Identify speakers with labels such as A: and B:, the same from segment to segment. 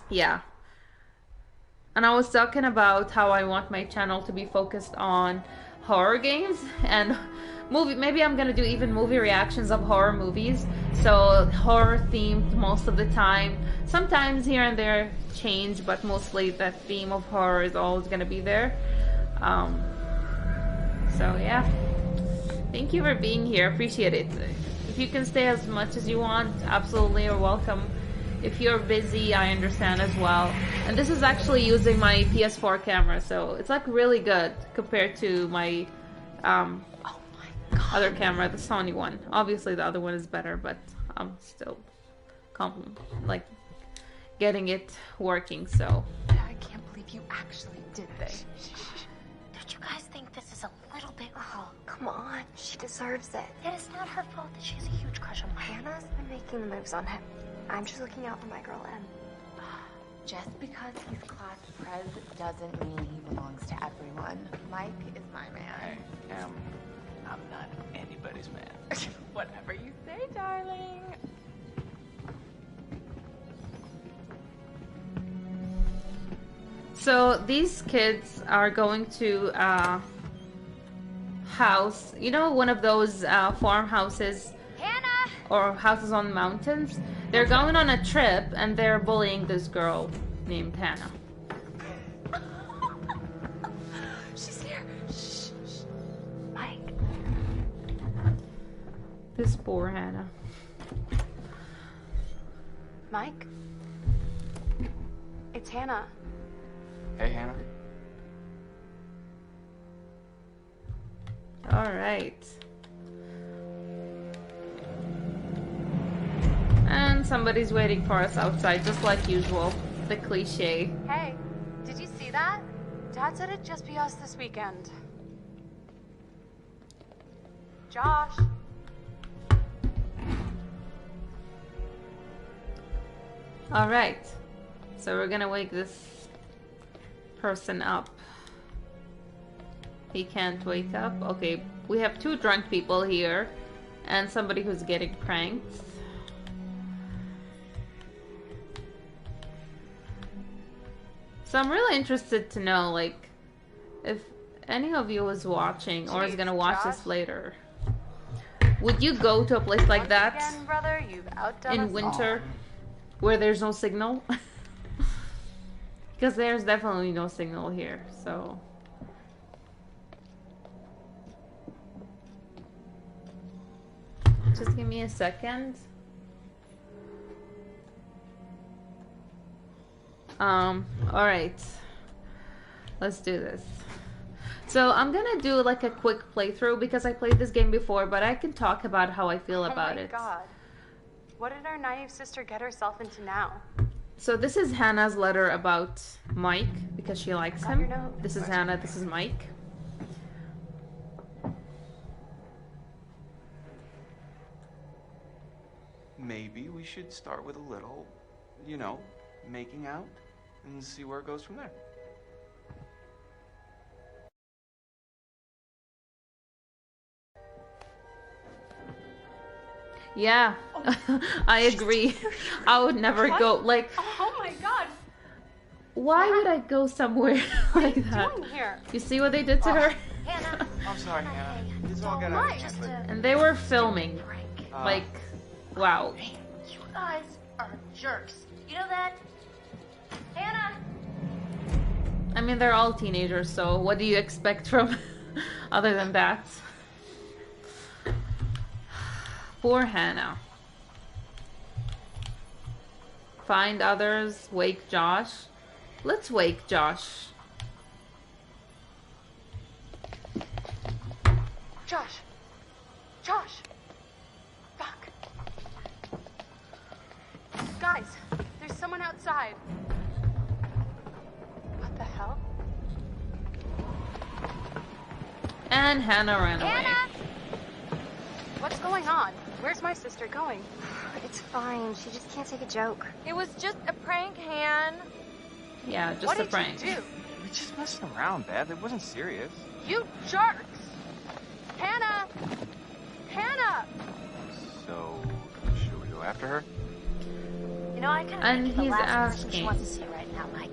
A: Yeah. And I was talking about how I want my channel to be focused on horror games and movie. Maybe I'm gonna do even movie reactions of horror movies. So horror themed most of the time. Sometimes here and there change, but mostly the theme of horror is always gonna be there. Um, so yeah, thank you for being here. Appreciate it. If you can stay as much as you want, absolutely you're welcome. If you're busy, I understand as well. And this is actually using my PS4 camera, so it's like really good compared to my um,
B: Oh my god.
A: other camera, the Sony one. Obviously, the other one is better, but I'm still like getting it working. So
B: I can't believe you actually did this.
C: Don't you guys think this is a little bit cruel?
D: Come on, she deserves it.
C: It is not her fault that she has a huge crush on Mike.
D: Hannah's been making the moves on him. I'm just looking out for my girl, Em.
B: Just because he's class prez doesn't mean he belongs to everyone. Mike is my man.
E: I'm not anybody's man.
B: Whatever you say, darling.
A: So these kids are going to house, you know, one of those farmhouses
C: Hannah!
A: or houses on mountains. They're going on a trip and they're bullying this girl named Hannah.
B: She's here. Shh, shh.
D: Mike.
A: This poor Hannah.
D: Mike? It's Hannah.
E: Hey, Hannah.
A: All right. And somebody's waiting for us outside, just like usual. The cliche.
D: Hey, did you see that? Dad said it'd just be us this weekend. Josh.
A: All right. So we're gonna wake this person up. He can't wake up. Okay, we have two drunk people here and somebody who's getting pranked. So I'm really interested to know, like, if any of you is watching or is gonna watch this later, would you go to a place like that
D: Again, brother, you've outdone
A: in
D: us
A: winter where there's no signal? Because there's definitely no signal here, so. Just give me a second. Alright. Let's do this. So I'm gonna do like a quick playthrough because I played this game before, but I can talk about how I feel about it.
D: Oh my god. What did our naive sister get herself into now?
A: So this is Hannah's letter about Mike because she likes
D: Got
A: him.
D: your note.
A: This is Hannah, this is Mike.
E: Maybe we should start with a little, making out and see where it goes from there.
A: Yeah, I agree. I would never go, like,
D: Oh my god.
A: why would I go somewhere like that?
D: Doing here?
A: You see what they did to her?
C: Hannah!
E: I'm sorry, Hannah. This all
C: Don't
E: got out
C: lie,
E: of
C: just
E: hand,
C: a
A: And they were filming.
C: prank.
A: Like, wow.
C: You guys are jerks. You know that? Hannah!
A: I mean, they're all teenagers, so what do you expect from other than that? Poor Hannah. Find others, wake Josh. Let's wake Josh.
D: Josh. Josh. Fuck. Guys, there's someone outside. What the hell?
A: And Hannah ran away.
C: Hannah!
D: What's going on? Where's my sister going?
F: It's fine. She just can't take a joke.
B: It was just a prank, Han.
A: Yeah, just
D: What
A: a
D: did
A: prank.
D: you do?
E: We're just messing around, Beth. It wasn't serious.
D: You jerks! Hannah! Hannah!
E: So, should we go after her?
D: You know,
C: I couldn't
A: And
C: make you the
A: he's
C: last person she
A: asking.
C: wants to see right now, Mike.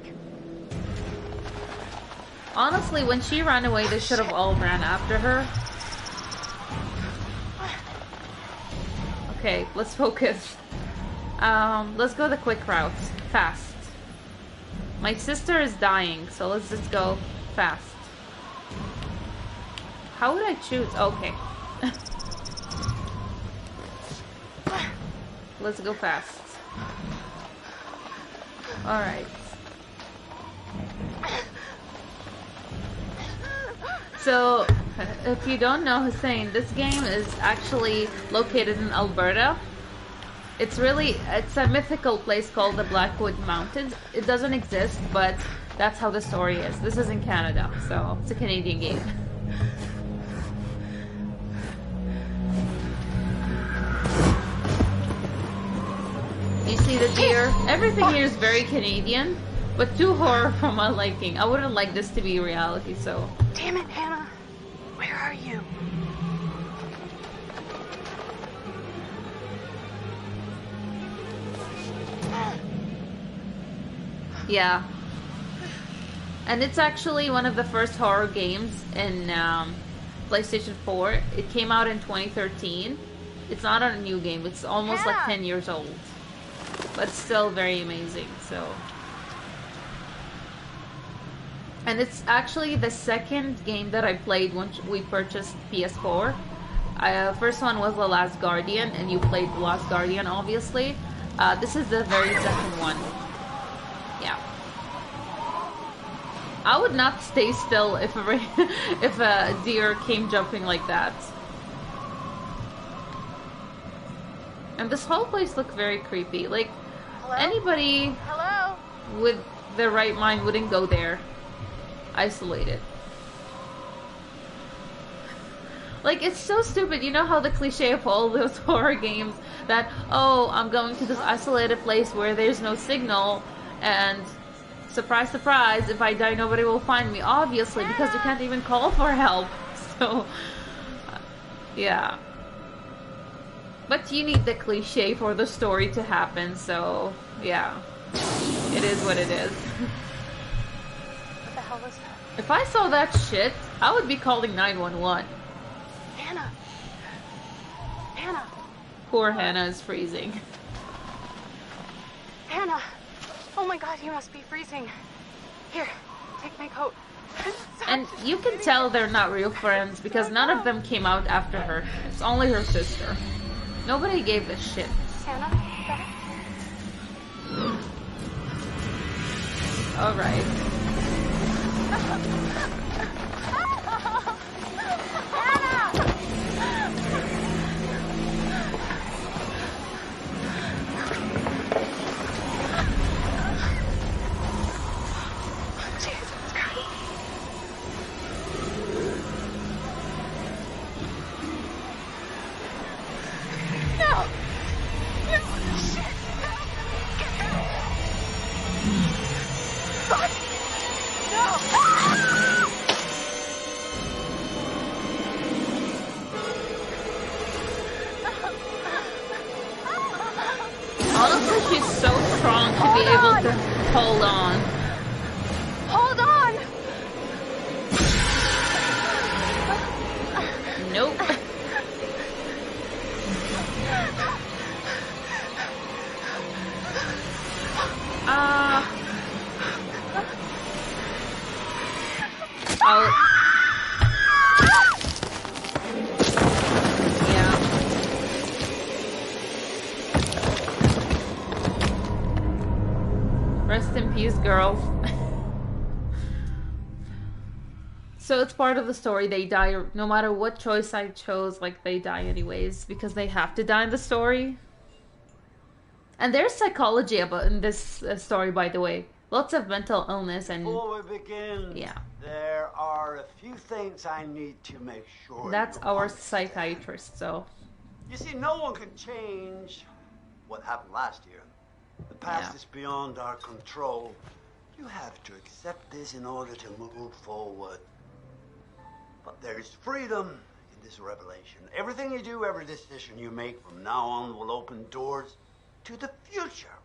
A: Honestly, when she ran away, they should have all ran after her. Okay, let's focus. Let's go the quick route. Fast. My sister is dying, so let's just go fast. How would I choose? Okay. Let's go fast. Alright. So, if you don't know, Hussein, this game is actually located in Alberta. It's a mythical place called the Blackwood Mountains. It doesn't exist, but that's how the story is. This is in Canada, so it's a Canadian game. You see the deer? Everything here is very Canadian, but too horror for my liking. I wouldn't like this to be reality, so...
D: Damn it, Hannah. Where are you?
A: Yeah. And it's actually one of the first horror games in PlayStation 4. It came out in 2013. It's not a new game. It's almost like 10 years old. But still very amazing, so... And it's actually the second game that I played when we purchased PS4. First one was The Last Guardian, and you played The Last Guardian, obviously. This is the very second one. Yeah. I would not stay still if a deer came jumping like that. And this whole place looked very creepy. Like, anybody with their right mind wouldn't go there. Isolated. Like, it's so stupid. You know how the cliche of all those horror games that, oh, I'm going to this isolated place where there's no signal, and surprise, surprise, if I die, nobody will find me. Obviously, because you can't even call for help. So, yeah. But you need the cliche for the story to happen, so, yeah. It is what it is.
D: What the hell was that?
A: If I saw that shit, I would be calling 911.
D: Hannah! Hannah!
A: Poor Hannah is freezing.
D: Hannah! Oh my god, you must be freezing. Here, take my coat.
A: And you can tell they're not real friends because none of them came out after her. It's only her sister. Nobody gave a shit.
D: Hannah?
A: Alright. Honestly, she's so strong to be able to hold on.
D: Hold on!
A: Nope. Yeah. Rest in peace, girl. So it's part of the story. They die no matter what choice I chose. Like, they die anyways because they have to die in the story. And there's psychology about in this story, by the way. Lots of mental illness and
G: Before we begin,
A: yeah.
G: there are a few things I need to make sure.
A: That's
G: you
A: our
G: understand.
A: psychiatrist. So
G: You see, no one can change what happened last year. The past
A: Yeah.
G: is beyond our control. You have to accept this in order to move forward. But there is freedom in this revelation. Everything you do, every decision you make from now on will open doors to the future.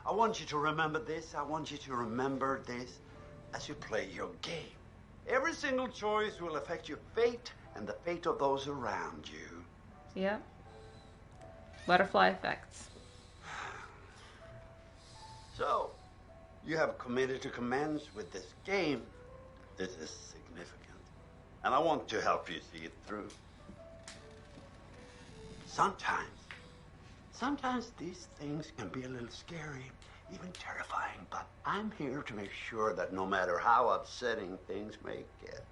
G: I want you to remember this. I want you to remember this as you play your game. Every single choice will affect your fate and the fate of those around you.
A: Yeah. Butterfly effects.
G: So, you have committed to commence with this game. This is significant. And I want to help you see it through. Sometimes these things can be a little scary, even terrifying, but I'm here to make sure that no matter how upsetting things may get,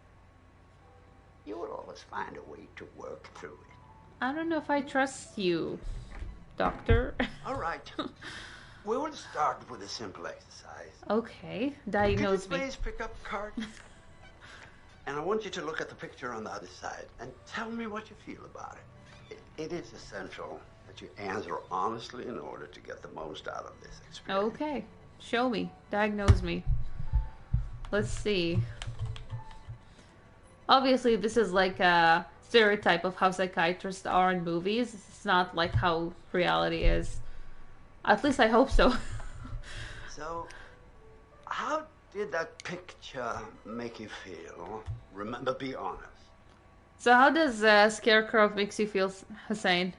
G: you will always find a way to work through it.
A: I don't know if I trust you, Doctor.
G: All right. We will start with a simple exercise.
A: Okay,
G: Could
A: diagnose
G: you
A: me.
G: please pick up a card? And I want you to look at the picture on the other side and tell me what you feel about it. It is essential that you answer honestly in order to get the most out of this experience.
A: Okay, show me. Diagnose me. Let's see. Obviously, this is like a stereotype of how psychiatrists are in movies. It's not like how reality is. At least I hope so.
G: So, how did that picture make you feel? Remember, be honest.
A: So how does Scarecrow makes you feel, Hussein?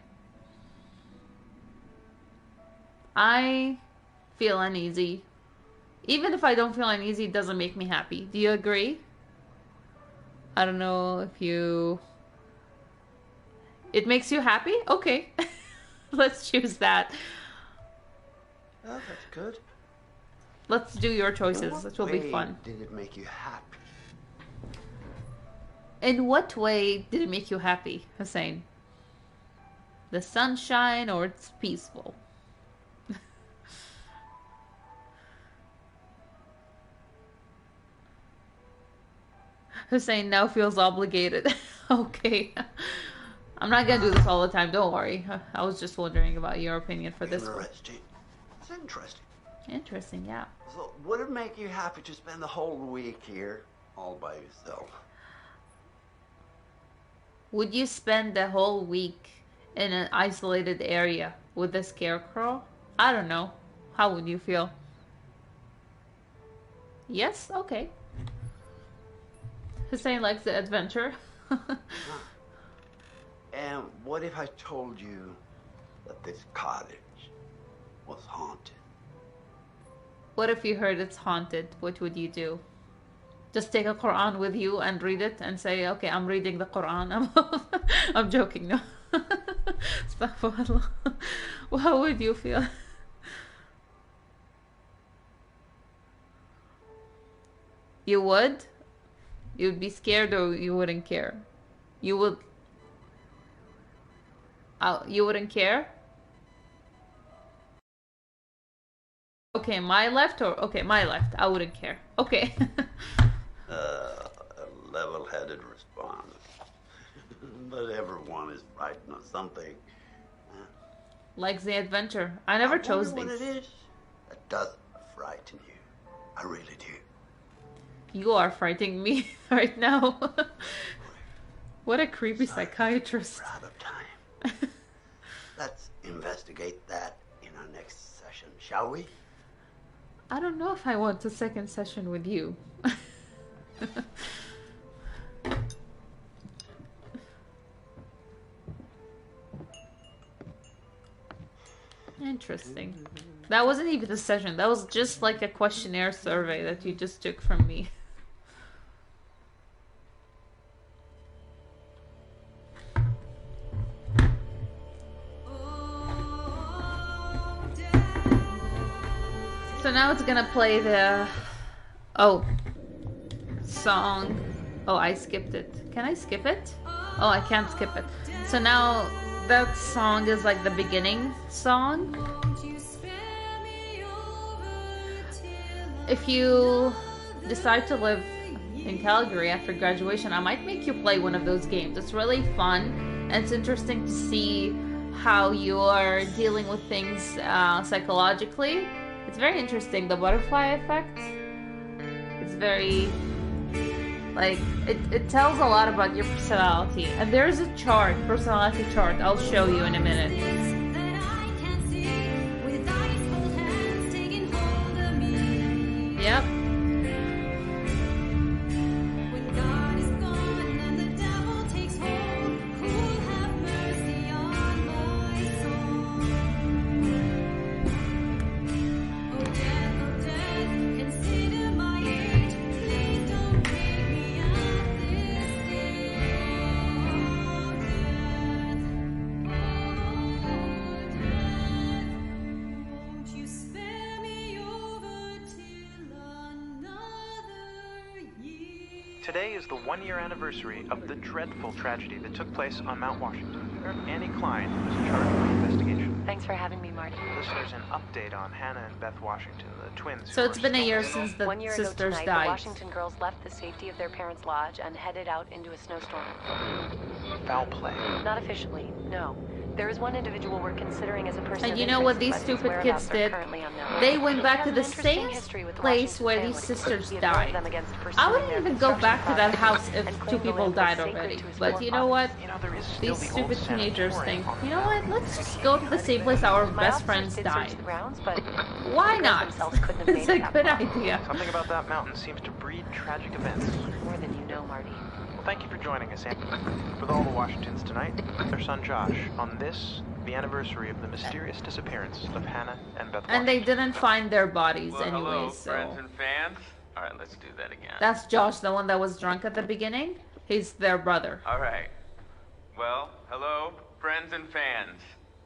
A: I feel uneasy. Even if I don't feel uneasy, it doesn't make me happy. Do you agree? I don't know if you... It makes you happy? Okay. Let's choose that.
G: Oh, that's good.
A: Let's do your choices. It will be fun.
G: Did it make you happy?
A: In what way did it make you happy, Hussein? The sunshine or it's peaceful? Hussein now feels obligated. Okay. I'm not gonna do this all the time, don't worry. I was just wondering about your opinion for this one.
G: Interesting. It's interesting.
A: Interesting, yeah.
G: So, would it make you happy to spend the whole week here all by yourself?
A: Would you spend the whole week in an isolated area with the Scarecrow? I don't know. How would you feel? Yes? Okay. Hussein likes the adventure.
G: And what if I told you that this cottage was haunted?
A: What if you heard it's haunted? What would you do? Just take a Quran with you and read it and say, okay, I'm reading the Quran. I'm joking, no. Astaghfirullah. How would you feel? You would? You'd be scared or you wouldn't care? You would... you wouldn't care? Okay, my left or... Okay, my left. I wouldn't care. Okay.
G: A level-headed response. But everyone is frightened of something.
A: Likes the adventure. I never chose
G: what
A: these.
G: it is that doesn't frighten you. I really do.
A: You are frightening me right now. What a creepy psychiatrist.
G: We're out of time. Let's investigate that in our next session, shall we?
A: I don't know if I want a second session with you. Interesting. That wasn't even a session. That was just like a questionnaire survey that you just took from me. So now it's gonna play the... Oh. Song. Oh, I skipped it. Can I skip it? Oh, I can't skip it. So now that song is like the beginning song. If you decide to live in Calgary after graduation, I might make you play one of those games. It's really fun and it's interesting to see how you are dealing with things psychologically. It's very interesting, the butterfly effect. It's very, like, it tells a lot about your personality. And there's a chart, personality chart, I'll show you in a minute. Yep.
H: When God is gone and the devil takes hold, who'll have mercy on my soul? Oh death, consider my age. Please don't break me at this stage. Won't you spare me over till another year?
I: Today is the one-year anniversary of the dreadful tragedy that took place on Mount Washington. Annie Klein was in charge of the investigation.
B: Thanks for having me, Marty.
I: Listeners, an update on Hannah and Beth Washington, the twins.
A: So
I: who
A: it's
I: were
A: been a year
I: stolen.
A: since the
B: 1 year ago
A: sisters
B: tonight,
A: died.
B: the Washington girls left the safety of their parents' lodge and headed out into a snowstorm.
I: Foul play.
B: Not officially, no. There is one individual we're considering as a person
A: And
B: of
A: you know what
B: interest,
A: these
B: but his
A: stupid kids
B: whereabouts are
A: did?
B: currently unknown.
A: They went
B: He
A: back
B: has
A: to
B: an
A: the
B: interesting
A: same
B: history with the
A: place
B: Washington
A: where
B: family.
A: these sisters
B: He advised
A: died.
B: them against
A: I
B: pursuing
A: wouldn't
B: their
A: even go
B: construction
A: back to that
B: project
A: house
B: and
A: if
B: claimed
A: two
B: the
A: people
B: land was
A: died
B: sacred
A: already.
B: to his
A: But you know what?
I: You know, there is still
A: These
I: the
A: stupid
I: old
A: teenagers
I: sanatorium
A: think,
I: on
A: you
I: the
A: know what,
I: mountain.
A: let's just go to the same place our
B: My
A: best
B: officers
A: friends
B: did search
A: died.
B: the grounds, but
A: Why
B: the girls
A: not?
B: themselves couldn't have made
A: It's a
B: it that
A: good
B: far.
A: idea.
I: Something about that mountain seems to breed tragic events.
B: More than you know, Marty.
I: Well, thank you for joining us, Annie. With all the Washingtons tonight, their son Josh, on this, the anniversary of the mysterious disappearance of Hannah and Beth
A: And they
I: Washington.
A: didn't find their bodies
J: Well, hello,
A: anyway, so...
J: friends and fans. All right, let's do that again.
A: That's Josh, the one that was drunk at the beginning. He's their brother.
J: All right. Well, hello, friends and fans.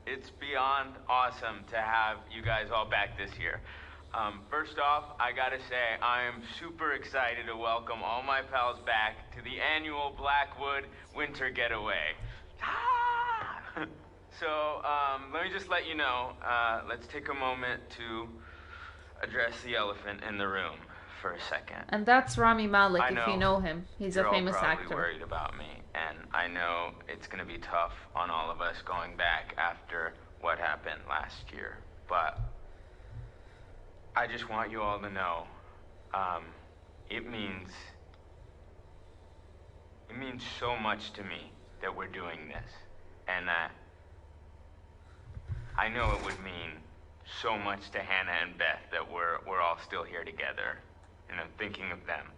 J: It's beyond awesome to have you guys all back this year. First off, I gotta say, I am super excited to welcome all my pals back to the annual Blackwood Winter Getaway. Ah! So, let me just let you know, let's take a moment to address the elephant in the room for a second.
A: And that's Rami Malek,
J: I
A: if you know him. He's a
J: You're all
A: famous
J: probably
A: actor.
J: worried about me, and I know it's gonna be tough on all of us going back after what happened last year, but I just want you all to know, it means so much to me that we're doing this, and I know it would mean so much to Hannah and Beth that we're all still here together, and I'm thinking of them.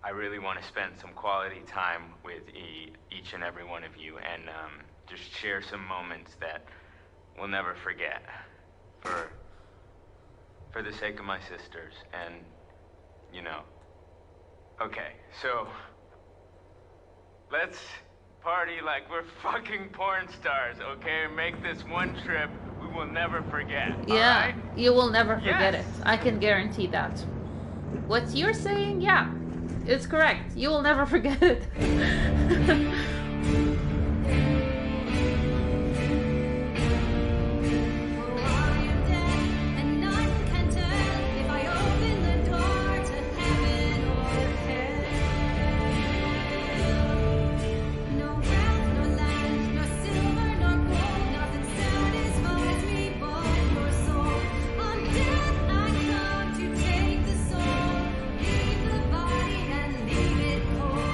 J: I really want to spend some quality time with each and every one of you, and just share some moments that we'll never forget for the sake of my sisters, and you know. Okay, so let's party like we're fucking porn stars, okay? Make this one trip we will never forget.
A: Yeah,
J: alright?
A: you will never forget
J: Yes.
A: it. I can guarantee that. What you're saying, yeah, it's correct. You will never forget it.
H: And none can tell if I open the door to heaven or hell. No wealth, no land, no silver, no gold, nothing satisfies me but your soul. On death I come to take the soul, leave the body and leave it cold.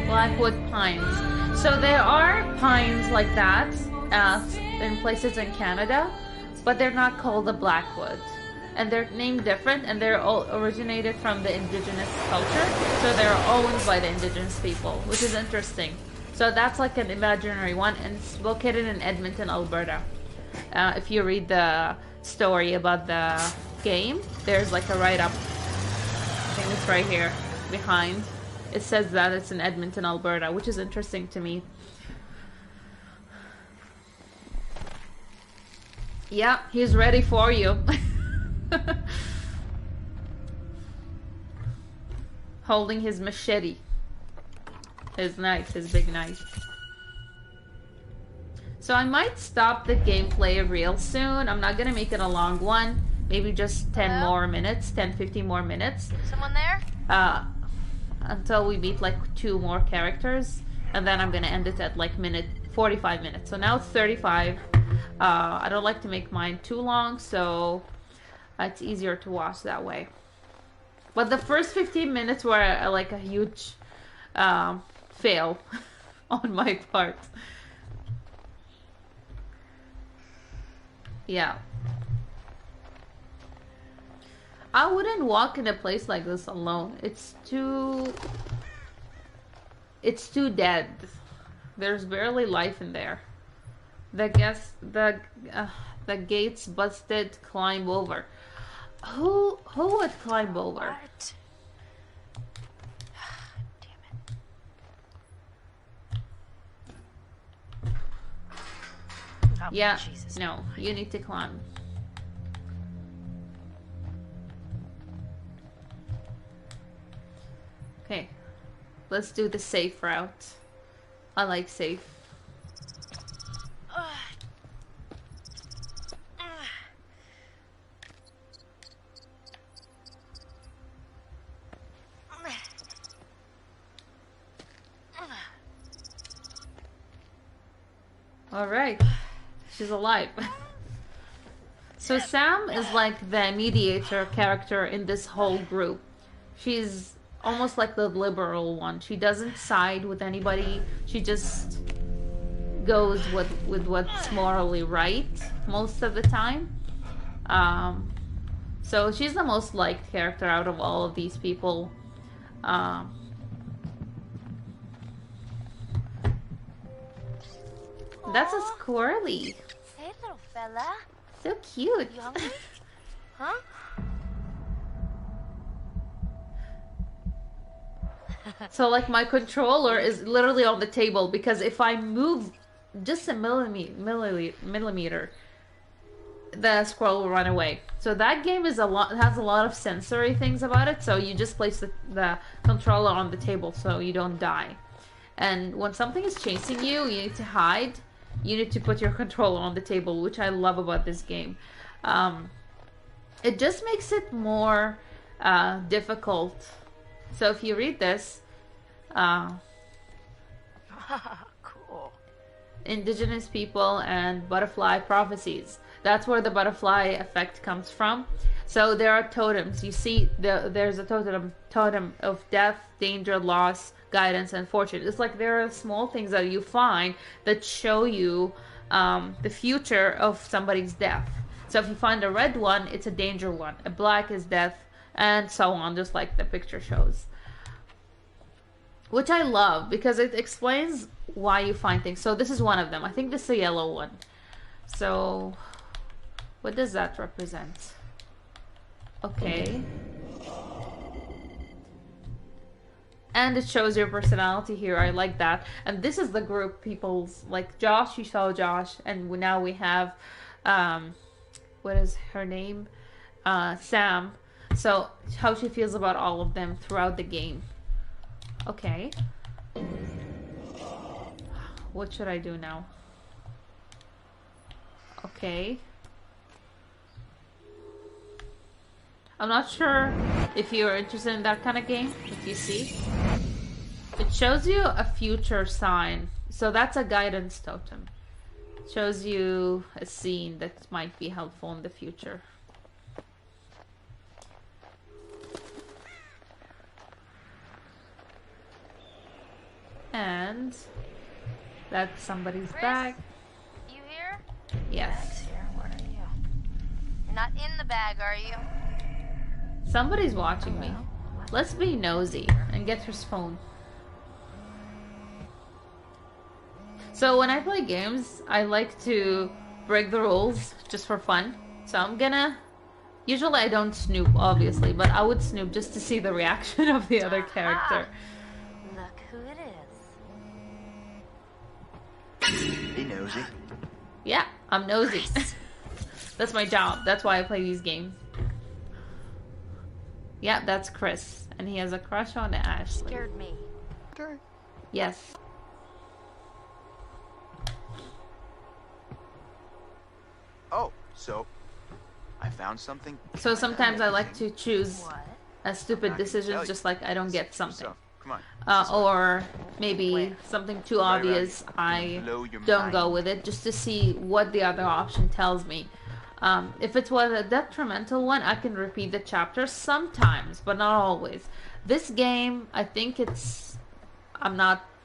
A: Blackwood pines. So there are pines like that in places in Canada, but they're not called the Blackwood. And they're named different, and they're all originated from the indigenous culture, so they're owned by the indigenous people, which is interesting. So that's like an imaginary one, and it's located in Edmonton, Alberta. If you read the story about the game, there's like a write-up. I think it's right here behind. It says that it's in Edmonton, Alberta, which is interesting to me. Yeah, he's ready for you. Holding his machete. His knife, his big knife. So I might stop the gameplay real soon. I'm not gonna make it a long one. Maybe just 10
C: Hello?
A: more minutes, 10, 15 more minutes.
C: Someone there?
A: Until we meet like 2 more characters, and then I'm gonna end it at like 45 minutes. So now it's 35. I don't like to make mine too long, so it's easier to watch that way. But the first 15 minutes were like a huge fail on my part. Yeah. I wouldn't walk in a place like this alone. It's too dead. There's barely life in there. The gates busted. Climb over. Who would climb over?
C: What? Oh,
A: Yeah,
C: Jesus.
A: no, you need to climb. Okay, let's do the safe route. I like safe. Alright, she's alive. So Sam is like the mediator character in this whole group. She's almost like the liberal one. She doesn't side with anybody. She just goes with what's morally right most of the time. So she's the most liked character out of all of these people. That's a squirrely.
C: Hey, little fella.
A: So cute.
C: You hungry? Huh?
A: So like my controller is literally on the table because if I move just a millimeter, the squirrel will run away. So that game is has a lot of sensory things about it. So you just place the controller on the table so you don't die. And when something is chasing you, you need to hide. You need to put your controller on the table, which I love about this game. It just makes it more difficult. So if you read this,
C: Cool.
A: Indigenous people and butterfly prophecies. That's where the butterfly effect comes from. So there are totems. You see, there's a totem of death, danger, loss, guidance, and fortune. It's like there are small things that you find that show you the future of somebody's death. So if you find a red one, it's a danger one. A black is death, and so on, just like the picture shows. Which I love because it explains why you find things. So this is one of them. I think this is a yellow one. So what does that represent? Okay. And it shows your personality here. I like that. And this is the group people's, like Josh, you saw Josh, and now we have what is her name? Sam. So how she feels about all of them throughout the game. Okay. What should I do now? Okay. I'm not sure if you're interested in that kind of game. If you see, it shows you a future sign. So that's a guidance totem. It shows you a scene that might be helpful in the future. And that's somebody's
C: Chris?
A: bag.
C: You here?
A: Yes.
C: Here. Where are you? You're not in the bag, are you?
A: Somebody's watching me. Let's be nosy and get his phone. So when I play games, I like to break the rules just for fun. So I'm gonna... Usually I don't snoop, obviously, but I would snoop just to see the reaction of the other character.
C: Look who it is.
K: Be nosy.
A: Yeah, I'm nosy. That's my job. That's why I play these games. Yeah, that's Chris. And he has a crush on Ashley.
C: Scared me.
A: Yes.
K: Oh, so I found something.
A: So sometimes I like to choose
C: What?
A: a stupid
K: I can
A: decision
K: tell you.
A: just like I don't get something.
K: So, come on.
A: Or maybe something too
K: Right around
A: obvious,
K: here.
A: I
K: Blow your
A: don't go
K: mind.
A: with it just to see what the other option tells me. If it was a detrimental one, I can repeat the chapter sometimes, but not always. This game, I think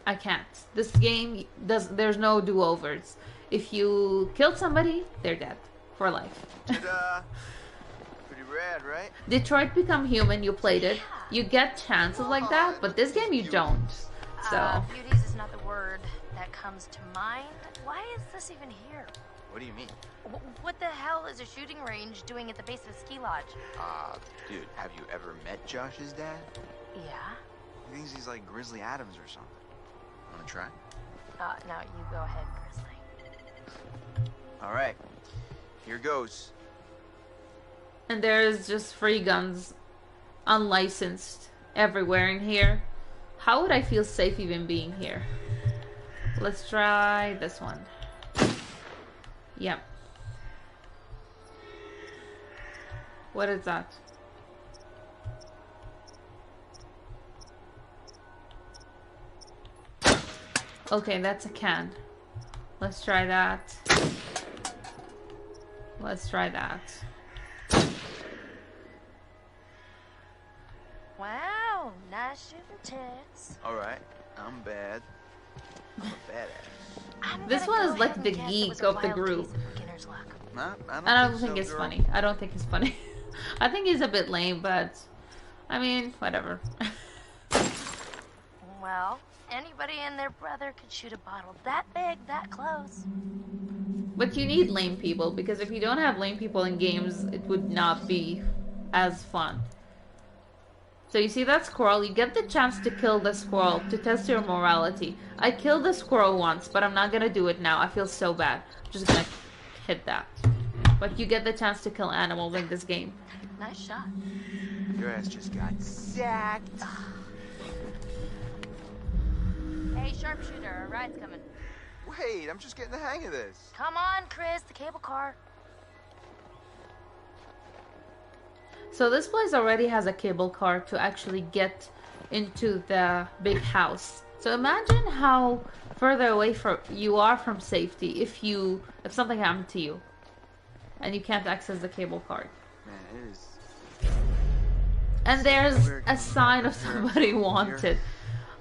A: I can't. This game, there's no do-overs. If you kill somebody, they're dead for life.
K: Ta-da! Pretty rad, right?
A: Detroit Become Human, you played it. You get chances like that, but this game you don't. So,
C: Beauties is not the word that comes to mind. Why is this even here?
K: What do you mean?
C: What the hell is a shooting range doing at the base of the ski lodge?
K: Dude, have you ever met Josh's dad?
C: Yeah?
K: He thinks he's like Grizzly Adams or something. Wanna try?
C: No, you go ahead, Grizzly.
K: All right, here goes.
A: and there's just free guns, unlicensed, everywhere in here. How would I feel safe even being here? Let's try this one. Yep. What is that? Okay, that's a can. Let's try that. Let's try that.
C: Wow, nice shooting tits.
K: All right, I'm bad. I'm a badass.
A: This one is like the geek of the group.
K: Nah,
A: I don't think it's funny. I don't think he's funny. I think he's a bit lame, but I mean, whatever.
C: Well, anybody and their brother could shoot a bottle that big, that close.
A: But you need lame people, because if you don't have lame people in games, it would not be as fun. So you see that squirrel? You get the chance to kill the squirrel to test your morality. I killed the squirrel once, but I'm not gonna do it now. I feel so bad. I'm just gonna hit that. But you get the chance to kill animals in this game.
C: Nice shot.
K: Your ass just got sacked.
C: Hey, sharpshooter, a ride's coming.
K: Wait, I'm just getting the hang of this.
C: Come on, Chris, the cable car.
A: So this place already has a cable car to actually get into the big house. So imagine how further away you are from safety if something happened to you and you can't access the cable car.
K: Man, it is.
A: And there's a sign of somebody wanted.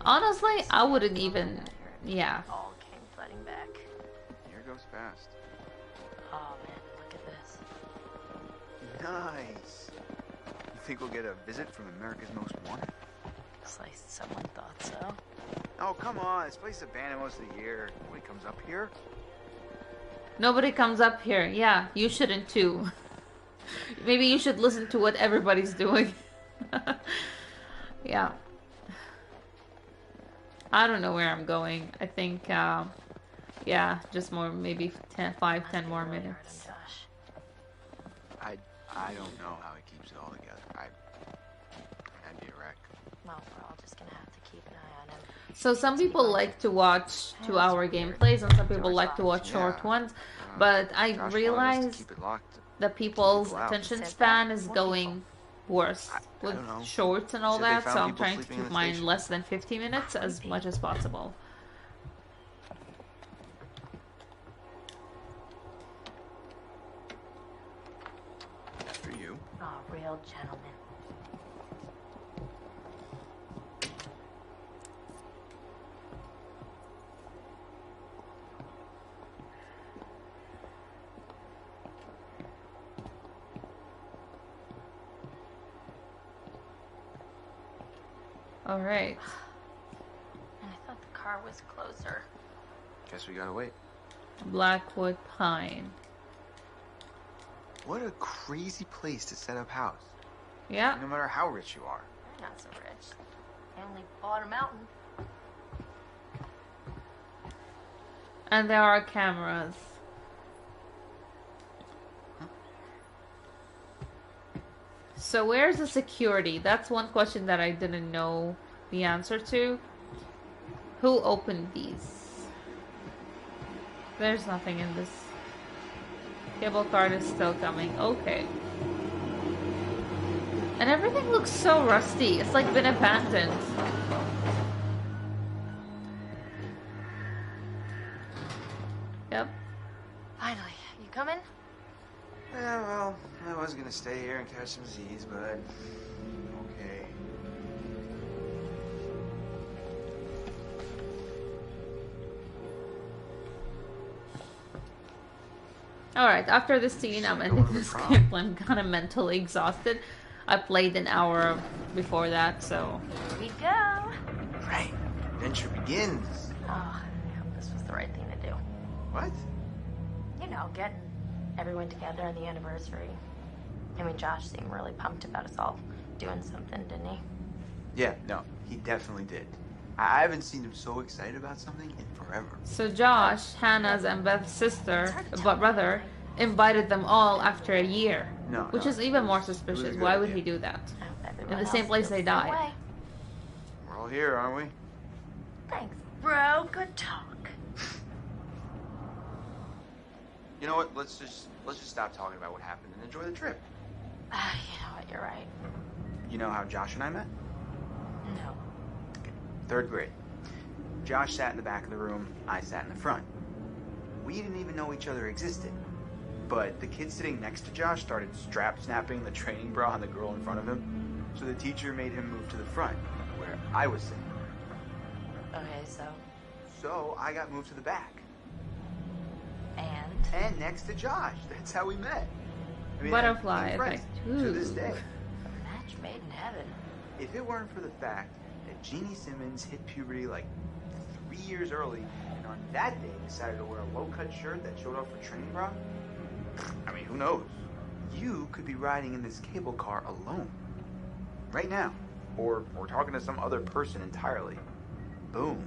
A: Honestly, I wouldn't even. Yeah.
C: All came flooding back.
K: Here goes fast.
C: Oh man, look at this.
K: Nice. You think we'll get a visit from America's Most Wanted?
C: Looks like someone thought so.
K: Oh, come on. This place is abandoned most of the year. Nobody comes up here.
A: Nobody comes up here. Yeah, you shouldn't too. Maybe you should listen to what everybody's doing. Yeah. I don't know where I'm going. I think, yeah, just more, maybe 10 more minutes.
K: I don't know how he keeps it all together. I'd be a wreck.
C: Well, we're all just gonna have to keep an eye on him.
A: So some people like to watch 2-hour gameplays and some people like to watch short ones, but I realize that people's attention span is going worse with shorts and all that, so I'm trying to keep mine less than 50 minutes as much as possible.
K: For you.
C: Oh, real gentleman.
A: All right.
C: And I thought the car was closer.
K: Guess we gotta wait.
A: Blackwood Pine.
K: What a crazy place to set up house.
A: Yeah.
K: No matter how rich you are.
C: They're not so rich. They only bought a mountain.
A: And there are cameras. So where's the security? That's one question that I didn't know the answer to. Who opened these? There's nothing in this. Cable card is still coming. Okay. And everything looks so rusty. It's like been abandoned. Yep.
C: Finally, you coming?
K: Yeah, well, I was gonna stay here and catch some Z's, but okay.
A: Alright, after this scene, I'm ending this game. I'm kind of mentally exhausted. I played an hour before that, so...
B: Here we go.
K: Right. Adventure begins.
B: Oh, I hope this was the right thing to do.
K: What?
B: You know, getting everyone together on the anniversary. I mean, Josh seemed really pumped about us all doing something, didn't he?
K: Yeah, no, he definitely did. I haven't seen him so excited about something in forever.
A: So Josh, Hannah's and Beth's sister, but brother, invited them all after a year.
K: No,
A: which
K: no,
A: is even more
K: it was a
A: suspicious.
K: good
A: Why would
K: idea.
A: he do that?
B: Everyone
A: In the
B: else
A: same place
B: feels
A: they
B: the same
A: died.
B: way.
K: We're all here, aren't we?
B: Thanks, bro. Good talk.
K: You know what? Let's just stop talking about what happened and enjoy the trip.
B: You know what? You're right.
K: You know how Josh and I met?
B: No.
K: Third grade. Josh sat in the back of the room, I sat in the front. We didn't even know each other existed. But the kid sitting next to Josh started strap-snapping the training bra on the girl in front of him, so the teacher made him move to the front, where I was sitting.
B: Okay, so.
K: So I got moved to the back.
B: And?
K: And next to Josh. That's how we met. I mean,
A: Butterfly
K: I'm friends
A: effect.
K: to this
A: Ooh.
K: day.
B: Match made in heaven.
K: If it weren't for the fact that Jeannie Simmons hit puberty like 3 years early, and on that day decided to wear a low-cut shirt that showed off her training bra, I mean, who knows? You could be riding in this cable car alone. Right now. Or talking to some other person entirely. Boom.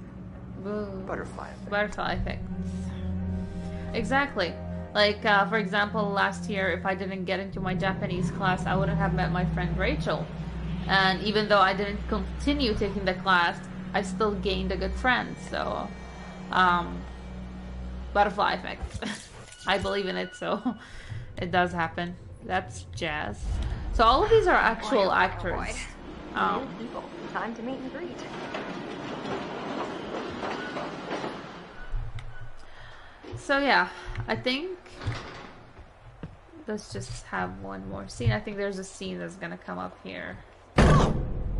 A: Boom.
K: Butterfly effect.
A: Butterfly effect. Exactly. Like, for example, last year, if I didn't get into my Japanese class, I wouldn't have met my friend Rachel. And even though I didn't continue taking the class, I still gained a good friend. So, butterfly effect. I believe in it, so it does happen. That's Jazz. So all of these are actual actors.
F: New people. Time to meet and greet.
A: So yeah, I think let's just have one more scene. I think there's a scene that's gonna come up here.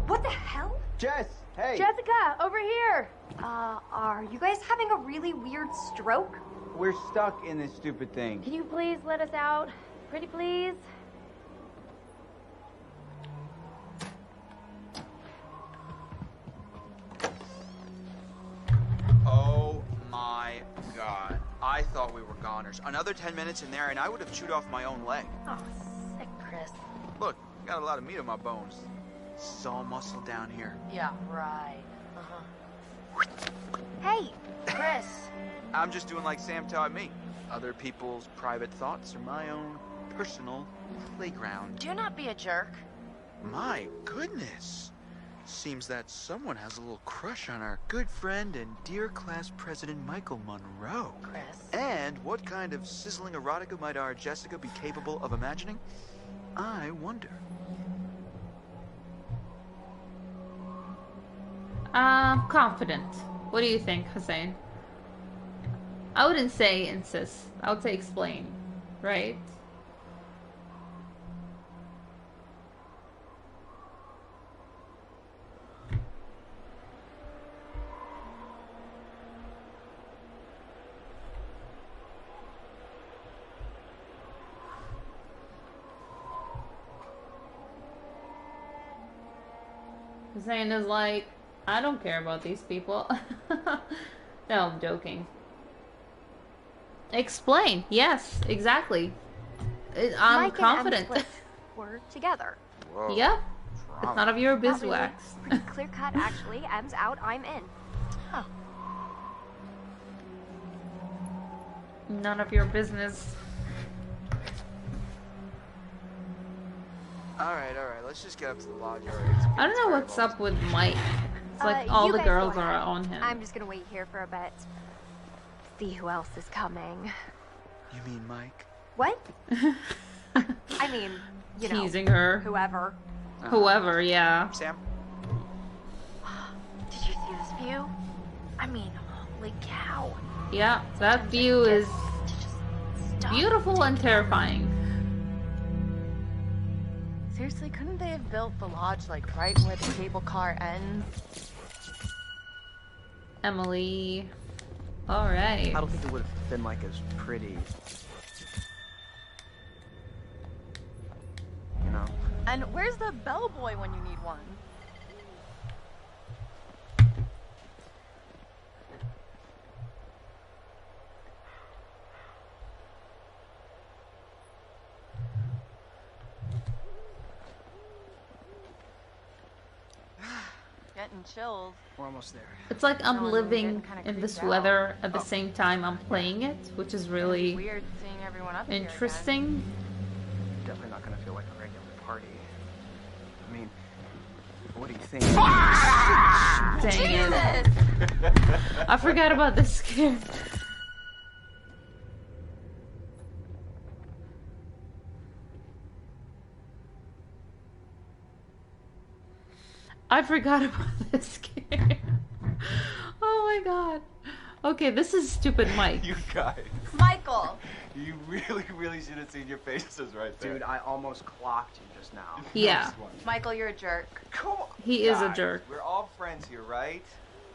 F: What the hell?
K: Jess, hey!
F: Jessica, over here! Are you guys having a really weird stroke?
K: We're stuck in this stupid thing.
F: Can you please let us out? Pretty please?
K: Oh my god. I thought we were goners. Another 10 minutes in there and I would have chewed off my own leg.
B: Oh, sick, Chris.
K: Look, got a lot of meat on my bones. It's all muscle down here.
B: Yeah, right.
F: Hey!
B: Chris!
K: I'm just doing like Sam taught me. Other people's private thoughts are my own personal playground.
B: Do not be a jerk.
K: My goodness. Seems that someone has a little crush on our good friend and dear class president Michael Monroe.
B: Chris.
K: And what kind of sizzling erotica might our Jessica be capable of imagining? I wonder.
A: Confident. What do you think, Hussein? I wouldn't say insist. I would say explain, right? Hussein is like, I don't care about these people. No, I'm joking. Explain. Yes, exactly. I'm
F: Mike
A: confident.
F: And we're together.
K: Whoa.
A: Yep. It's none of your
F: Not really.
A: beeswax.
F: Pretty clear cut, actually. M's out, I'm in.
B: Huh.
A: None of your business.
K: Alright, let's just get up to the lodge already.
A: I don't know what's up with Mike. It's like all
F: You
A: the
F: guys
A: girls
F: go
A: are
F: ahead.
A: on him.
F: I'm just gonna wait here for a bit. See who else is coming.
K: You mean Mike?
F: What? I mean, you know,
A: Teasing her.
F: whoever.
A: Whoever, yeah.
K: Sam?
B: Did you see this view? I mean, holy cow.
A: Yeah, that view is
B: Stop.
A: beautiful and terrifying.
B: Seriously, couldn't they have built the lodge like right where the cable car ends?
A: Emily. Alright.
L: I don't think it would have been like as pretty. And where's the bellboy when you need one? Getting chills.
M: We're almost there.
A: It's like I'm
L: Someone
A: living
L: getting kinda
A: in this
L: creeped out.
A: weather at the same time I'm playing it, which is really
L: Weird seeing everyone up here again.
A: interesting.
M: Definitely not gonna feel like a regular party. I mean, what do you think?
A: Dang it. I forgot about this scare. I forgot about this scare. Oh my god. Okay, this is stupid Mike.
E: You guys.
L: Michael!
E: You really should have seen your faces right there.
M: Dude, I almost clocked you just now.
A: Yeah.
L: Michael, you're a jerk.
K: Come on.
A: He is a
K: guys,
A: jerk.
K: We're all friends here, right?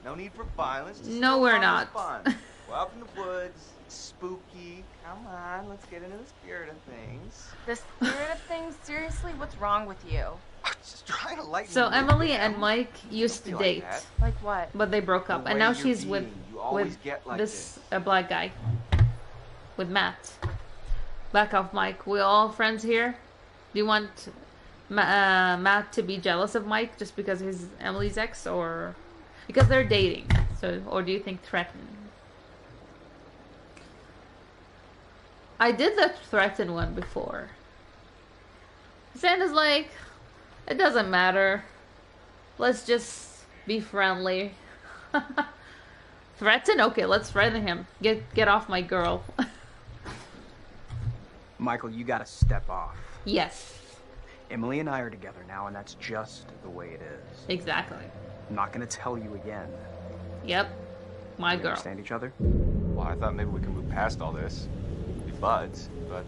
K: No need for violence. Just
A: No,
K: have
A: we're
K: fun
A: not.
K: with fun. We're out in the woods. It's spooky. Come on, let's get into the spirit of things.
L: The spirit of things? Seriously, what's wrong with you?
K: I'm just trying to lighten
A: So
K: the mood,
A: Emily
K: man.
A: and Mike used to
K: Be like
A: date,
K: that.
L: Like what?
A: but they broke up,
K: The
A: and
K: way
A: now
K: you're
A: she's with
K: being, you always get like
A: this a black guy, with Matt. Back off, Mike. We all friends here. Do you want Matt to be jealous of Mike just because he's Emily's ex, or because they're dating? So, or do you think threatened? I did the threaten one before. Santa's like, it doesn't matter. Let's just be friendly. Threaten? Okay, let's threaten him. Get off my girl.
M: Michael, you gotta step off.
A: Yes,
M: Emily and I are together now, and that's just the way it is.
A: exactly.
M: I'm not gonna tell you again.
A: Yep, my
M: We
A: girl.
M: understand each other?
E: Well, I thought maybe we could move past all this. Be buds, but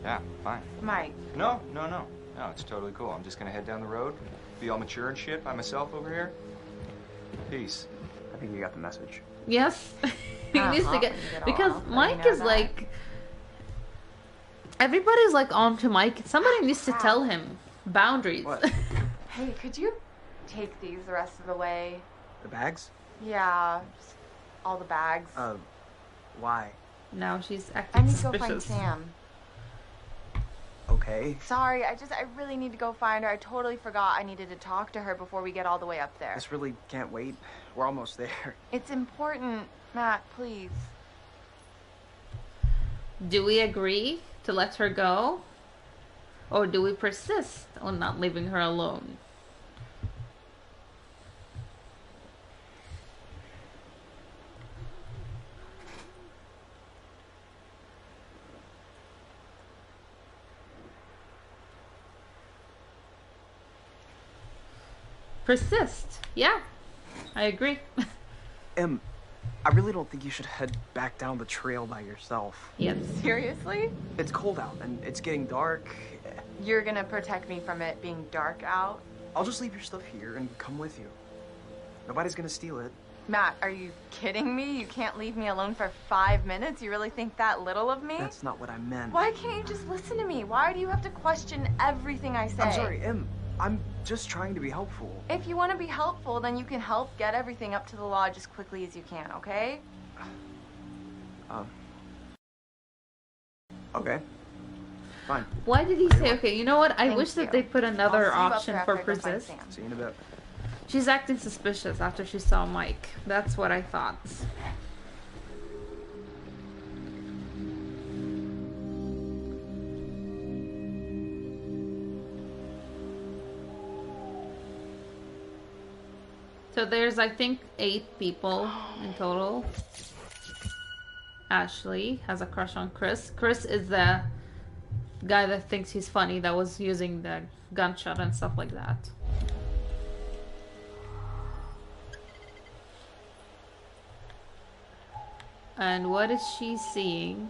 E: yeah, fine.
L: Mike.
E: No, it's totally cool. I'm just gonna head down the road, be all mature and shit by myself over here. Peace.
M: I think you got the message.
A: Yes, he needs to get because Mike is like everybody's like on to Mike. Somebody needs to tell him boundaries.
M: What?
L: Hey, could you take these the rest of the way?
M: The bags?
L: Yeah, just all the bags.
M: Why?
A: Now she's
L: I
A: acting
L: need to go find
A: suspicious.
L: Sam.
M: Okay.
L: Sorry, I really need to go find her. I totally forgot I needed to talk to her before we get all the way up there.
M: This really can't wait. We're almost there.
L: It's important, Matt, please.
A: Do we agree to let her go, or do we persist on not leaving her alone? Persist. Yeah, I agree.
M: I really don't think you should head back down the trail by yourself.
A: Yes.
L: Seriously?
M: It's cold out, and it's getting dark.
L: You're gonna protect me from it being dark out?
M: I'll just leave your stuff here and come with you. Nobody's gonna steal it.
L: Matt, are you kidding me? You can't leave me alone for 5 minutes? You really think that little of me?
M: That's not what I meant.
L: Why can't you just listen to me? Why do you have to question everything I say?
M: I'm sorry, I'm just trying to be helpful.
L: If you want to be helpful, then you can help get everything up to the lodge as quickly as you can, okay?
M: Okay. Fine.
A: Why did he say, okay, you know what? I
L: Thank
A: wish that
L: you.
A: they put another
L: I'll see you up
A: option
L: there
A: for
L: after I go find
A: persist.
L: Sam.
M: See you in a bit.
A: She's acting suspicious after she saw Mike. That's what I thought. So there's, I think, 8 people in total. Ashley has a crush on Chris. Chris is the guy that thinks he's funny, that was using the gunshot and stuff like that. And what is she seeing?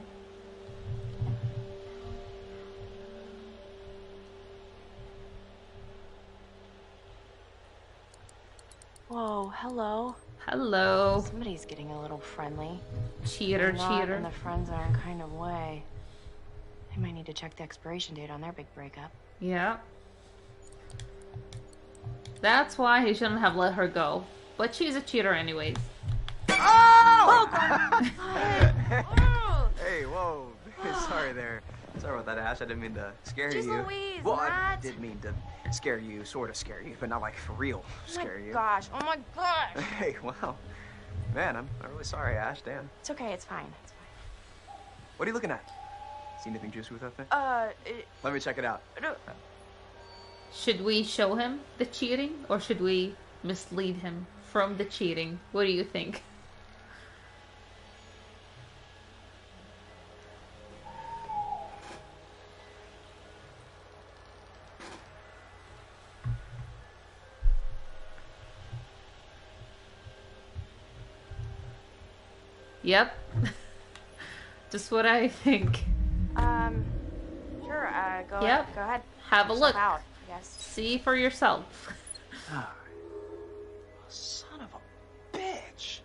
B: Whoa, hello.
A: Hello.
B: Somebody's getting a little friendly.
A: Cheater,
B: They're not
A: cheater.
B: in the friend zone kind of way. They might need to check the expiration date on their big breakup.
A: Yeah. That's why he shouldn't have let her go. But she's a cheater anyways.
M: Oh! Hey, whoa. Sorry there. Sorry about that, Ash. I didn't mean to scare
B: Jeez
M: you.
B: Louise,
M: well, I
B: Matt.
M: did mean to scare you, sort of scare you, but not like for real scare you.
B: Gosh, oh my gosh.
M: Hey, wow. Man, I'm really sorry, Ash. Damn.
B: It's okay, it's fine. It's
M: What are you looking at? See anything juicy with that thing?
B: fine.
M: Let me check it out.
A: Should we show him the cheating, or should we mislead him from the cheating? What do you think? Yep. Just what I think.
B: Sure, go
A: Yep.
B: go ahead.
A: Have a
B: Step
A: look.
B: out, yes.
A: See for yourself.
M: Son of a bitch.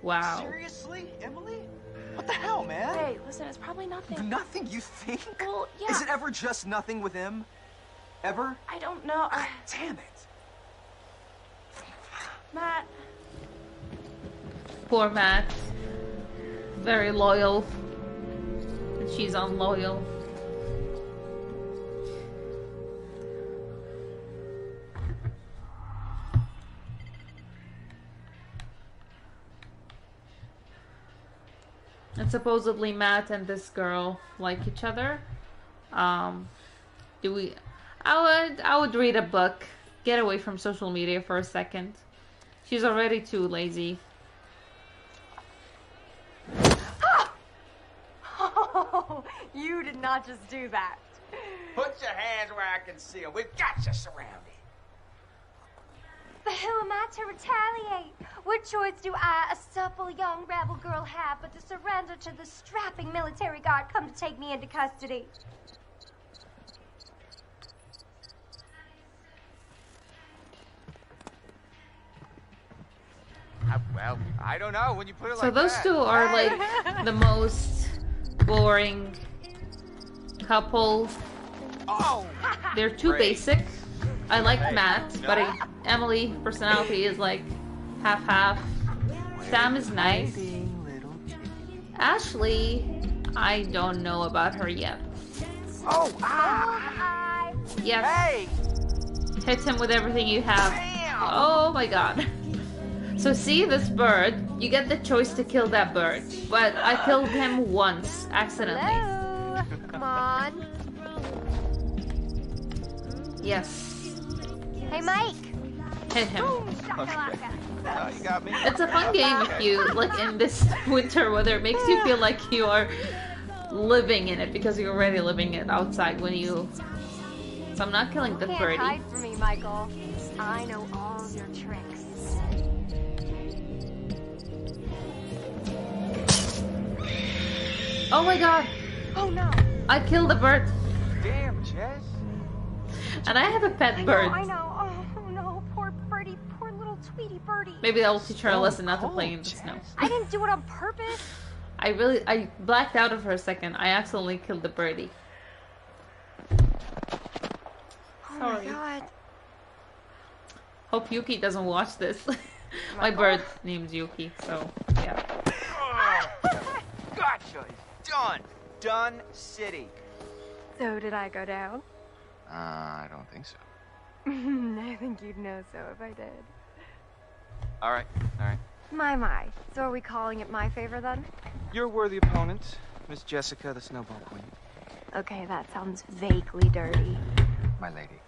A: Wow.
M: Seriously, Emily? What the hell, man?
B: Hey, listen, it's probably nothing.
M: Nothing, you think?
B: Well, yeah.
M: Is it ever just nothing with him? Ever?
B: I don't know.
M: Damn it.
B: Matt.
A: Poor Matt. Very loyal. And she's unloyal. And supposedly Matt and this girl like each other. Do we? I would read a book. Get away from social media for a second. She's already too lazy.
F: Oh, you did not just do that.
K: Put your hands where I can see them. We've got you surrounded.
F: But who am I to retaliate? What choice do I, a supple young rebel girl, have but to surrender to the strapping military guard come to take me into custody?
K: Well, I don't know when you put it
A: So
K: like
A: those
K: that.
A: two are like the most boring couple.
K: Oh!
A: They're too
K: Great.
A: basic. I like
K: Hey,
A: Matt,
K: no.
A: but Emily personality is like half-half. Sam is nice. Ashley, I don't know about her yet.
K: Oh! Ah!
A: Yes.
K: Hey!
A: Hit him with everything you have.
K: Damn!
A: Oh my god. So see this bird, you get the choice to kill that bird. But I killed him once, accidentally.
F: Hello? Come on.
A: Yes.
F: Hey, Mike.
A: Hit him.
F: Boom, shakalaka.
K: You got me.
A: It's a fun game if you, like in this winter weather, it makes you feel like you are living in it because you're already living it outside when you... So I'm not killing the
F: Can't
A: birdie.
F: hide from me, Michael. I know all of your tricks.
A: Oh my god!
F: Oh no!
A: I killed the bird!
K: Damn, Jess.
A: And I have a pet bird.
F: I know. Oh no, poor birdie, poor little Tweety birdie.
A: Maybe that will teach her a lesson not to play in the snow.
F: I didn't do it on purpose.
A: I blacked out for a second. I accidentally killed the birdie.
F: Oh
A: Sorry.
F: my god.
A: Hope Yuki doesn't watch this. My bird name's Yuki, so yeah.
K: Gotcha. Done. Done city.
F: So did I go down?
E: I don't think so.
F: I think you'd know so if I did.
E: All right.
F: My. So are we calling it my favor then?
K: You're a worthy opponent, Miss Jessica, the Snowball Queen.
F: Okay, that sounds vaguely dirty.
E: My lady.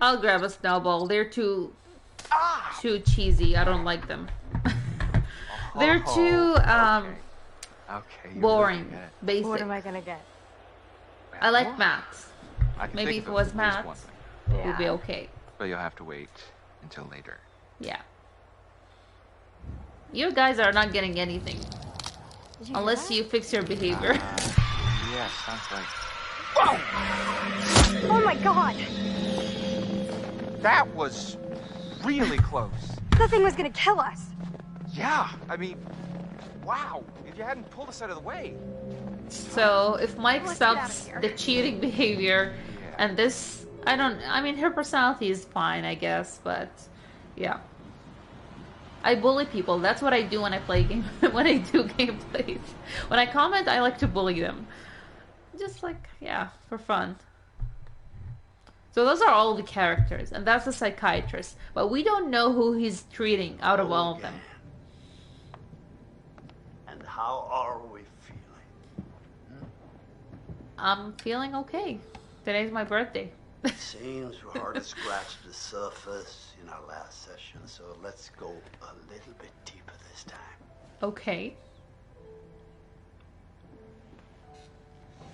A: I'll grab a snowball. They're too cheesy. I don't like them. They're too
E: Okay. you're
A: boring,
E: looking at-
A: basic.
F: What am I gonna get?
A: I like Matt.
E: I can
A: Maybe
E: think
A: if
E: of
A: it was
E: at least
A: Matt,
E: one thing,
A: it would be okay.
E: but you'll have to wait until later.
A: Yeah. You guys are not getting anything. Unless you fix your behavior.
E: Yeah, sounds like.
F: Oh my god!
K: That was really close.
F: That thing was gonna kill us.
K: Yeah, I mean, wow. If you hadn't pulled us out of the way.
A: So if Mike
F: Let's get outta
A: stops
F: here.
A: the cheating behavior, And this, I mean, her personality is fine, I guess, but yeah. I bully people. That's what I do when I play when I do gameplays. When I comment, I like to bully them. Just like, yeah, for fun. So those are all the characters, and that's the psychiatrist. But we don't know who he's treating out of all of them.
G: And how are we feeling?
A: I'm feeling okay. Today's my birthday.
G: It seems we're hard to scratch the surface in our last session, so let's go a little bit deeper this time.
A: Okay.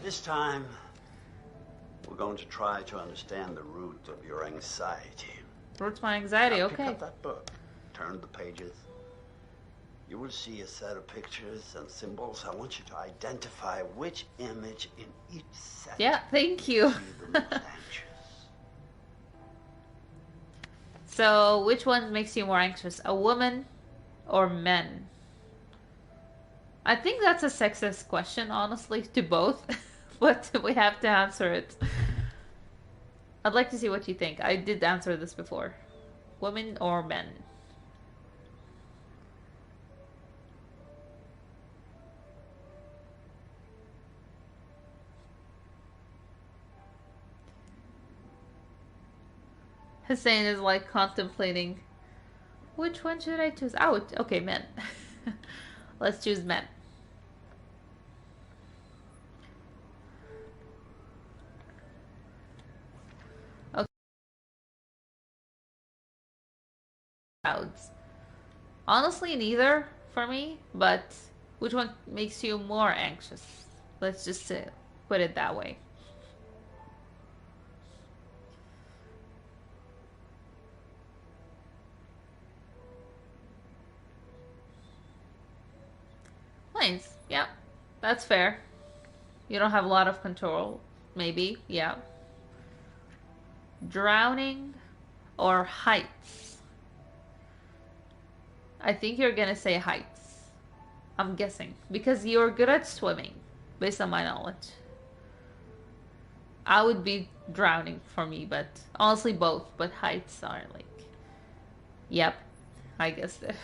G: This time, we're going to try to understand the root of your anxiety.
A: Root my anxiety,
G: Now,
A: okay.
G: Pick up that book. Turn the pages. You will see a set of pictures and symbols. I want you to identify which image in each set.
A: Yeah, thank you.
G: makes you the most anxious.
A: So, which one makes you more anxious? A woman or men? I think that's a sexist question, honestly, to both. But we have to answer it. I'd like to see what you think. I did answer this before. Women or men? Hussein is like contemplating, which one should I choose? Oh, okay, men. Let's choose men. Okay. Crowds. Honestly, neither for me, but which one makes you more anxious? Let's just put it that way. Nice. Yeah, that's fair. You don't have a lot of control. Maybe. Yeah. Drowning or heights? I think you're gonna say heights. I'm guessing. Because you're good at swimming, based on my knowledge. I would be drowning for me, but honestly both. But heights are like... Yep. I guess that.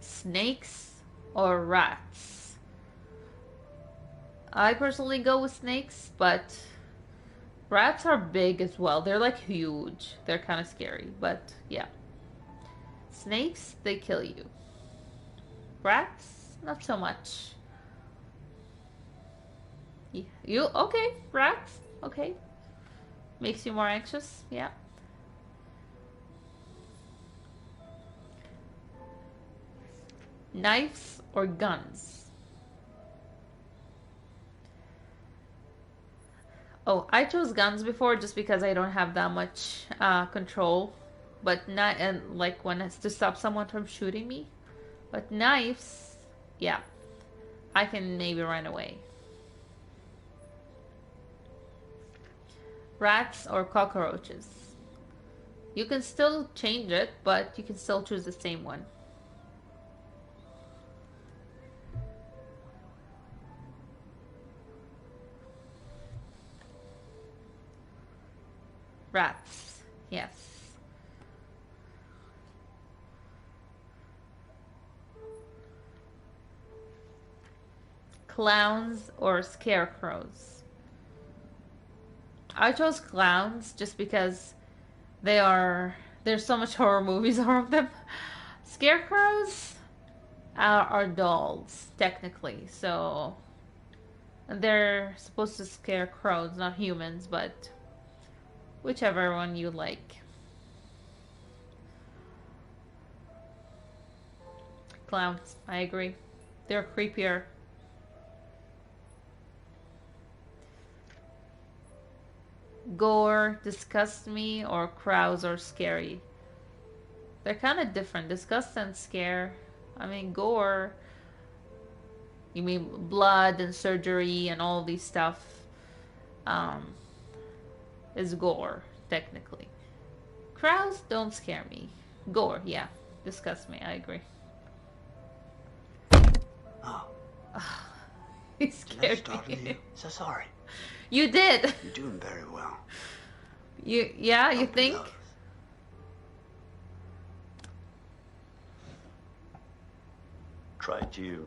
A: Snakes or rats? I personally go with snakes, but rats are big as well. They're like huge. They're kind of scary, but yeah. Snakes, they kill you. Rats, not so much. You okay? Rats, okay. Makes you more anxious, yeah. Knives or guns? Oh, I chose guns before just because I don't have that much control. But not, and like when it's to stop someone from shooting me. But knives, yeah. I can maybe run away. Rats or cockroaches? You can still change it, but you can still choose the same one. Rats, yes. Clowns or scarecrows? I chose clowns just because there's so much horror movies around them. Scarecrows are dolls, technically, so they're supposed to scare crows, not humans, but whichever one you like. Clowns, I agree. They're creepier. Gore disgusts me, or crows are scary? They're kind of different. Disgust and scare. I mean, gore, you mean blood and surgery and all these stuff, is gore, technically. Crows don't scare me. Gore, yeah. Disgust me, I agree.
G: Oh.
A: He scared
G: startled
A: me.
G: you? So sorry.
A: You did.
G: You're doing very well.
A: Yeah, you think?
G: Try to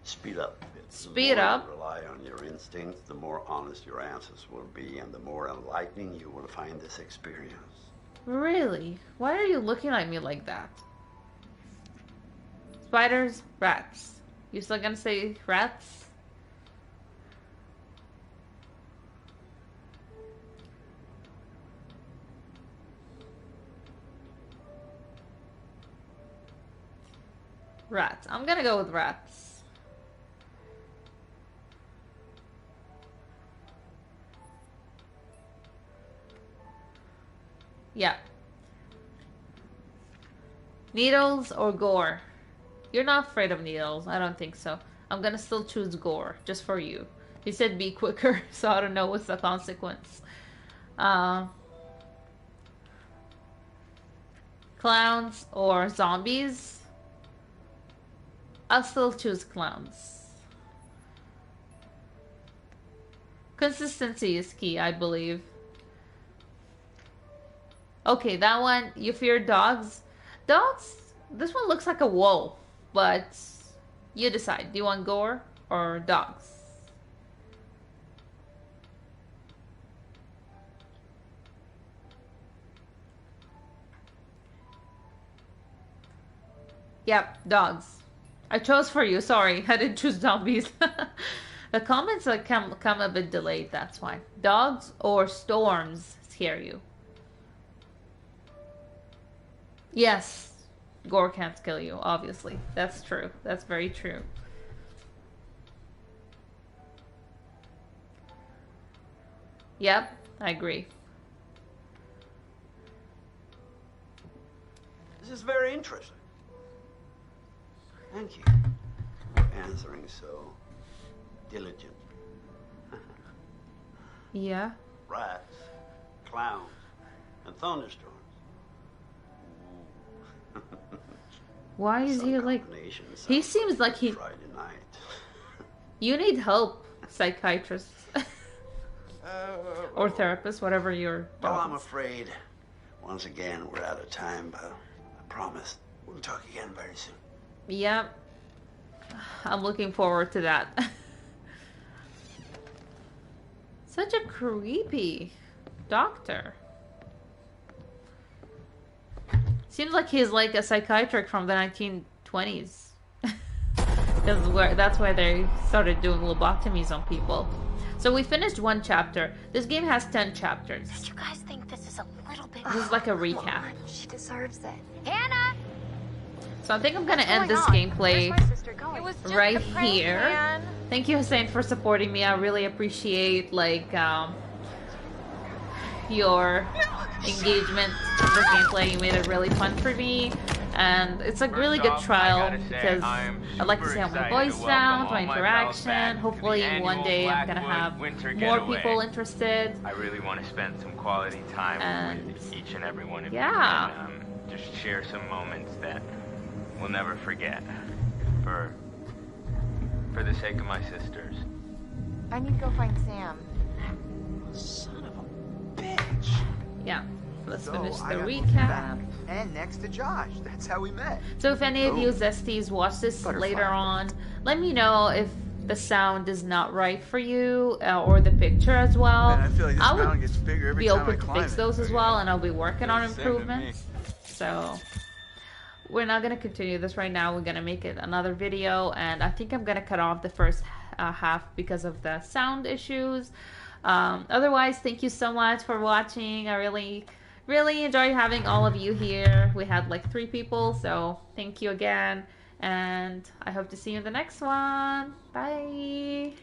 G: speed up.
A: Speed up?
G: The more you rely on your instincts, the more honest your answers will be, and the more enlightening you will find this experience.
A: Really? Why are you looking at me like that? Spiders, rats. You still gonna say rats? Rats. I'm gonna go with rats. Yeah. Needles or gore? You're not afraid of needles. I don't think so. I'm gonna still choose gore, just for you. He said be quicker, so I don't know what's the consequence. Clowns or zombies? I'll still choose clowns. Consistency is key, I believe. Okay, that one, you fear dogs? Dogs? This one looks like a wolf, but you decide. Do you want gore or dogs? Yep, dogs. I chose for you. Sorry, I didn't choose zombies. The comments like come a bit delayed. That's why. Dogs or storms scare you? Yes, gore can't kill you. Obviously, that's true. That's very true. Yep, I agree.
G: This is very interesting. Thank you for answering so diligent.
A: Yeah.
G: Rats, clowns, and thunderstorms.
A: Why is he like? He seems like he.
G: Friday night.
A: You need help, psychiatrist or therapist, whatever your.
G: Well,
A: job
G: I'm
A: is.
G: afraid once again we're out of time, but I promise we'll talk again very soon.
A: Yep. I'm looking forward to that. Such a creepy doctor. Seems like he's like a psychiatric from the 1920s. That's why they started doing lobotomies on people. So we finished one chapter. This game has 10 chapters.
F: You guys think this is a little bit...
A: This is like a recap.
F: She deserves it. Hannah!
A: So I think I'm gonna end this gameplay right here. Thank you, Hussein, for supporting me. I really appreciate like your engagement in this gameplay. You made it really fun for me, and it's a really good trial because I'd like to see how my voice sounds, my interaction. Hopefully, one day I'm gonna have more people interested.
J: I really want to spend some quality time with each and every one of you.
A: Yeah.
J: And, just share some moments that we'll never forget. For the sake of my sisters.
L: I need to go find Sam.
K: Son of a bitch.
A: Yeah. Let's
K: So,
A: finish
K: I
A: the
K: got
A: recap.
K: And next to Josh. That's how we met.
A: So if any of
K: Oh.
A: you Zesties watch this
K: Butterfly.
A: later on, let me know if the sound is not right for you or the picture as well.
K: Man, I feel like this
A: would
K: mountain gets bigger every
A: be
K: time
A: open
K: I
A: to
K: climb
A: fix
K: it.
A: those as well, and I'll be working on
K: Same to me.
A: improvements. So we're not gonna continue this right now. We're gonna make it another video, and I think I'm gonna cut off the first half because of the sound issues. Otherwise, thank you so much for watching. I really enjoyed having all of you here. We had like 3 people, so thank you again, and I hope to see you in the next one. Bye.